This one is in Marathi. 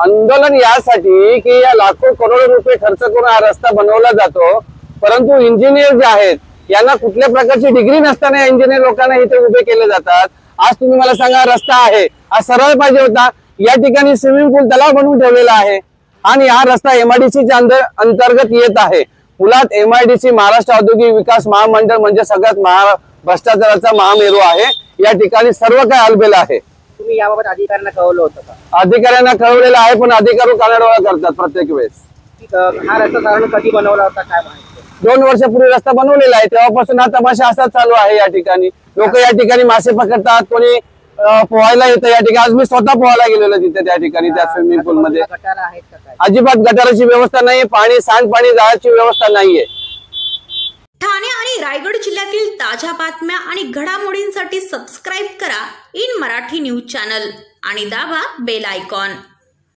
आंदोलन यासाठी की या लाखो करोड रुपये खर्च करून हा रस्ता बनवला जातो, परंतु इंजिनियर जे आहेत यांना कुठल्या प्रकारची डिग्री नसताना इंजिनियर लोकांना इथे उभे केले जातात। आज तुम्ही मला सांगा, रस्ता आहे हा सरळ पाहिजे होता, या ठिकाणी स्विमिंग पूल तलाव बनवून ठेवलेला आहे आणि हा रस्ता एमआयडीसीच्या अंतर्गत येत आहे। मुळात एमआयडीसी महाराष्ट्र औद्योगिक विकास महामंडळ म्हणजे सगळ्यात भ्रष्टाचाराचा महामेरू आहे। या ठिकाणी सर्व काय अलबेल आहे। तुम्ही याबाबत अधिकाऱ्यांना कळवलं होतं का? अधिकाऱ्यांना कळवलेलं आहे, पण अधिकारी कानाडोळा करतात प्रत्येक वेळेस। हा रस्ता साधारण कधी बनवला होता काय माहिती? 2 वर्षापूर्वी रस्ता बनवलेला आहे, तेव्हापासून हा तमाशा असाच चालू आहे। या ठिकाणी लोक या ठिकाणी मासे पकडतात, कोणी पोहायला येतं या ठिकाणी। आज मी स्वतः पोहायला गेलेलो तिथे त्या ठिकाणी त्या स्विमिंग पूल मध्ये। गटार आहेत का काय? अजिबात गटाराची व्यवस्था नाही, पाणी सांडपाणी जायची व्यवस्था नाहीये। ठाणे आणि रायगड जिल्ह्यातील ताज्या बातम्या आणि घडामोडींसाठी सबस्क्राईब करा इन मराठी न्यूज चॅनल आणि दाबा बेल आयकॉन।